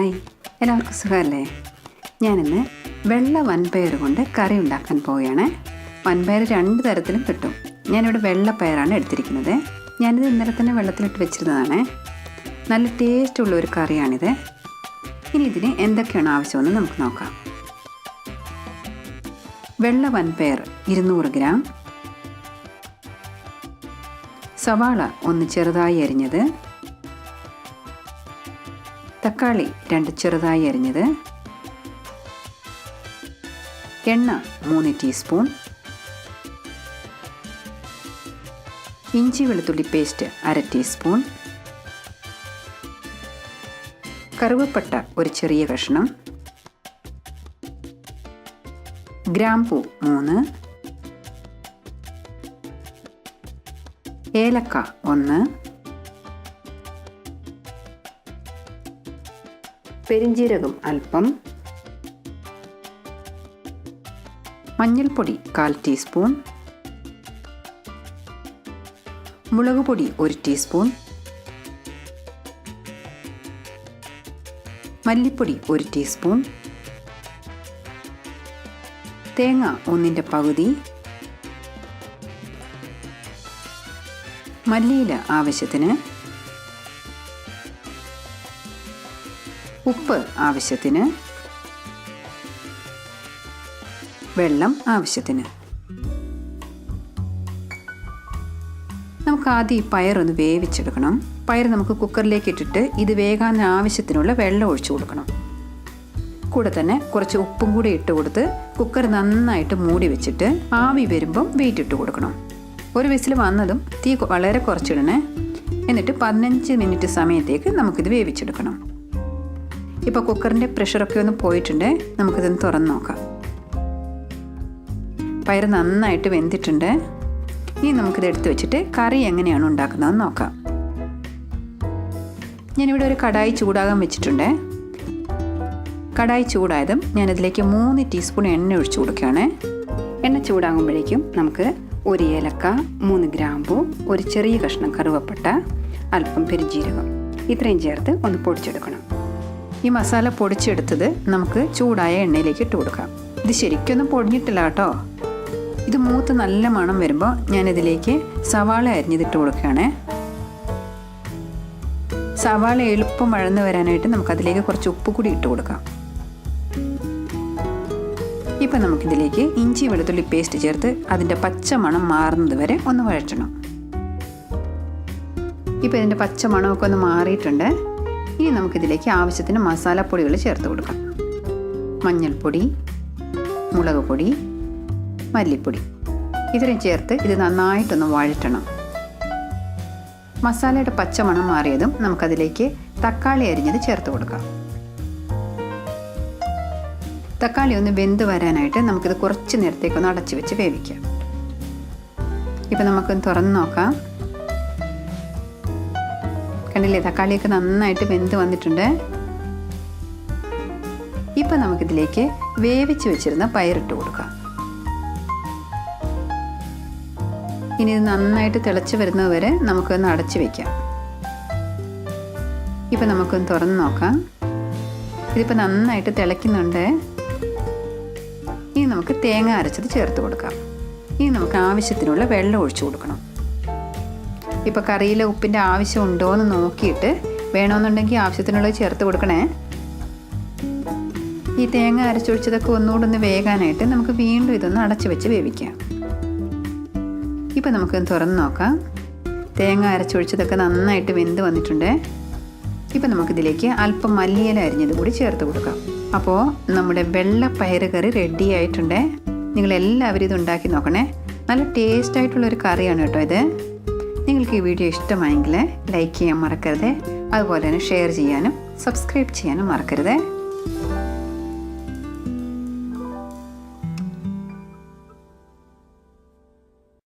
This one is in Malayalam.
ഹായ്, എല്ലാവർക്കും സുഖമല്ലേ? ഞാനിന്ന് വെള്ള വൻപയർ കൊണ്ട് കറി ഉണ്ടാക്കാൻ പോവുകയാണ്. വൻപയർ 2 തരത്തിലും കിട്ടും. ഞാനിവിടെ വെള്ളപ്പയറാണ് എടുത്തിരിക്കുന്നത്. ഞാനിത് ഇന്നലെ തന്നെ വെള്ളത്തിലിട്ട് വെച്ചിരുന്നതാണ്. നല്ല ടേസ്റ്റുള്ള ഒരു കറിയാണിത്. ഇനി ഇതിന് എന്തൊക്കെയാണ് ആവശ്യമെന്ന് നമുക്ക് നോക്കാം. വെള്ള വൻപയർ 200 ഗ്രാം, സവാള 1 ചെറുതായി അരിഞ്ഞത്, തക്കാളി 2 ചെറുതായി അരിഞ്ഞത്, എണ്ണ 3 ടീസ്പൂൺ, ഇഞ്ചി വെളുത്തുള്ളി പേസ്റ്റ് 1/2 ടീസ്പൂൺ, കറുവപ്പട്ട ഒരു ചെറിയ കഷ്ണം, ഗ്രാമ്പൂ 3, ഏലക്ക 1, പെരിഞ്ജീരകം അല്പം, മഞ്ഞൾപ്പൊടി 1/4 ടീസ്പൂൺ, മുളക് പൊടി 1 ടീസ്പൂൺ, മല്ലിപ്പൊടി 1 ടീസ്പൂൺ, തേങ്ങ 1/4 പകുതി, മല്ലിയില ആവശ്യത്തിന്, ഉപ്പ് ആവശ്യത്തിന്, വെള്ളം ആവശ്യത്തിന്. നമുക്ക് ആദ്യം ഈ പയറൊന്ന് വേവിച്ചെടുക്കണം. പയർ നമുക്ക് കുക്കറിലേക്ക് ഇട്ടിട്ട് ഇത് വേകാൻ ആവശ്യത്തിനുള്ള വെള്ളം ഒഴിച്ചു കൊടുക്കണം. കൂടെ തന്നെ കുറച്ച് ഉപ്പും കൂടി ഇട്ട് കൊടുത്ത് കുക്കർ നന്നായിട്ട് മൂടി വെച്ചിട്ട് ആവി വരുമ്പം വെയിറ്റ് ഇട്ട് കൊടുക്കണം. ഒരു വിസിൽ വന്നതും തീ വളരെ കുറച്ചിടണേ. എന്നിട്ട് 15 മിനിറ്റ് സമയത്തേക്ക് നമുക്കിത് വേവിച്ചെടുക്കണം. ഇപ്പോൾ കുക്കറിൻ്റെ പ്രഷറൊക്കെ ഒന്ന് പോയിട്ടുണ്ട്. നമുക്കിതൊന്ന് തുറന്ന് നോക്കാം. പയർ നന്നായിട്ട് വെന്തിട്ടുണ്ട്. ഇനി നമുക്കിത് എടുത്ത് വെച്ചിട്ട് കറി എങ്ങനെയാണ് ഉണ്ടാക്കുന്നതെന്ന് നോക്കാം. ഞാനിവിടെ ഒരു കടായി ചൂടാകാൻ വെച്ചിട്ടുണ്ട്. കടായി ചൂടായതും ഞാനിതിലേക്ക് 3 ടീസ്പൂൺ എണ്ണ ഒഴിച്ചു കൊടുക്കുകയാണ്. എണ്ണ ചൂടാകുമ്പോഴേക്കും നമുക്ക് 1 ഏലക്ക, 3 ഗ്രാമ്പൂ, ഒരു ചെറിയ കഷ്ണം കറുവപ്പട്ട, അല്പം പെരിഞ്ജീരകം ഇത്രയും ചേർത്ത് ഒന്ന് പൊടിച്ചെടുക്കണം. ഈ മസാല പൊടിച്ചെടുത്തത് നമുക്ക് ചൂടായ എണ്ണയിലേക്ക് ഇട്ട് കൊടുക്കാം. ഇത് ശരിക്കൊന്നും പൊടിഞ്ഞിട്ടില്ല കേട്ടോ. ഇത് മൂത്ത് നല്ല മണം വരുമ്പോൾ ഞാനിതിലേക്ക് സവാള അരിഞ്ഞിട്ട് കൊടുക്കുകയാണ്. സവാള എളുപ്പം വഴന്ന് വരാനായിട്ട് നമുക്കതിലേക്ക് കുറച്ച് ഉപ്പ് കൂടി ഇട്ട് കൊടുക്കാം. ഇപ്പം നമുക്കിതിലേക്ക് ഇഞ്ചി വെളുത്തുള്ളി പേസ്റ്റ് ചേർത്ത് അതിൻ്റെ പച്ച മണം മാറുന്നത് വരെ ഒന്ന് വഴറ്റണം. ഇപ്പം ഇതിൻ്റെ പച്ച മണമൊക്കെ ഒന്ന് മാറിയിട്ടുണ്ട്. ഇനി നമുക്കിതിലേക്ക് ആവശ്യത്തിന് മസാലപ്പൊടികൾ ചേർത്ത് കൊടുക്കാം. മഞ്ഞൾപ്പൊടി, മുളക് പൊടി, മല്ലിപ്പൊടി ഇത്രയും ചേർത്ത് ഇത് നന്നായിട്ടൊന്ന് വഴറ്റണം. മസാലയുടെ പച്ചമണം മാറിയതും നമുക്കതിലേക്ക് തക്കാളി അരിഞ്ഞത് ചേർത്ത് കൊടുക്കാം. തക്കാളി ഒന്ന് വെന്ത് വരാനായിട്ട് നമുക്കിത് കുറച്ച് നേരത്തേക്കൊന്ന് അടച്ചു വെച്ച് വേവിക്കാം. ഇപ്പം നമുക്കൊന്ന് തുറന്ന് നോക്കാം. കണ്ടില്ലേ, തക്കാളിയൊക്കെ നന്നായിട്ട് വെന്ത് വന്നിട്ടുണ്ട്. ഇപ്പം നമുക്കിതിലേക്ക് വേവിച്ച് വെച്ചിരുന്ന പയറിട്ട് കൊടുക്കാം. ഇനി ഇത് നന്നായിട്ട് തിളച്ച് വരുന്നത് വരെ നമുക്കൊന്ന് അടച്ചു വയ്ക്കാം. ഇപ്പം നമുക്കൊന്ന് തുറന്ന് നോക്കാം. ഇതിപ്പോൾ നന്നായിട്ട് തിളയ്ക്കുന്നുണ്ട്. ഇനി നമുക്ക് തേങ്ങ അരച്ചത് ചേർത്ത് കൊടുക്കാം. ഇനി നമുക്ക് ആവശ്യത്തിനുള്ള വെള്ളം ഒഴിച്ചു കൊടുക്കണം. ഇപ്പോൾ കറിയിലെ ഉപ്പിൻ്റെ ആവശ്യം ഉണ്ടോ എന്ന് നോക്കിയിട്ട് വേണമെന്നുണ്ടെങ്കിൽ ആവശ്യത്തിനുള്ളത് ചേർത്ത് കൊടുക്കണേ. ഈ തേങ്ങ അരച്ചൊഴിച്ചതൊക്കെ ഒന്നുകൂടെ ഒന്ന് വേകാനായിട്ട് നമുക്ക് വീണ്ടും ഇതൊന്ന് അടച്ചു വെച്ച് വേവിക്കാം. ഇപ്പം നമുക്കൊന്ന് തുറന്ന് നോക്കാം. തേങ്ങ അരച്ചൊഴിച്ചതൊക്കെ നന്നായിട്ട് വെന്ത് വന്നിട്ടുണ്ട്. ഇപ്പം നമുക്കിതിലേക്ക് അല്പം മല്ലിയില അരിഞ്ഞത് കൂടി ചേർത്ത് കൊടുക്കാം. അപ്പോൾ നമ്മുടെ വെള്ളപ്പയർ കറി റെഡി ആയിട്ടുണ്ട്. നിങ്ങളെല്ലാവരും ഇത് ഉണ്ടാക്കി നോക്കണേ. നല്ല ടേസ്റ്റായിട്ടുള്ളൊരു കറിയാണ് കേട്ടോ ഇത്. നിങ്ങൾക്ക് ഈ വീഡിയോ ഇഷ്ടമായെങ്കിൽ ലൈക്ക് ചെയ്യാൻ മറക്കരുത്. അതുപോലെ തന്നെ ഷെയർ ചെയ്യാനും സബ്സ്ക്രൈബ് ചെയ്യാനും മറക്കരുത്.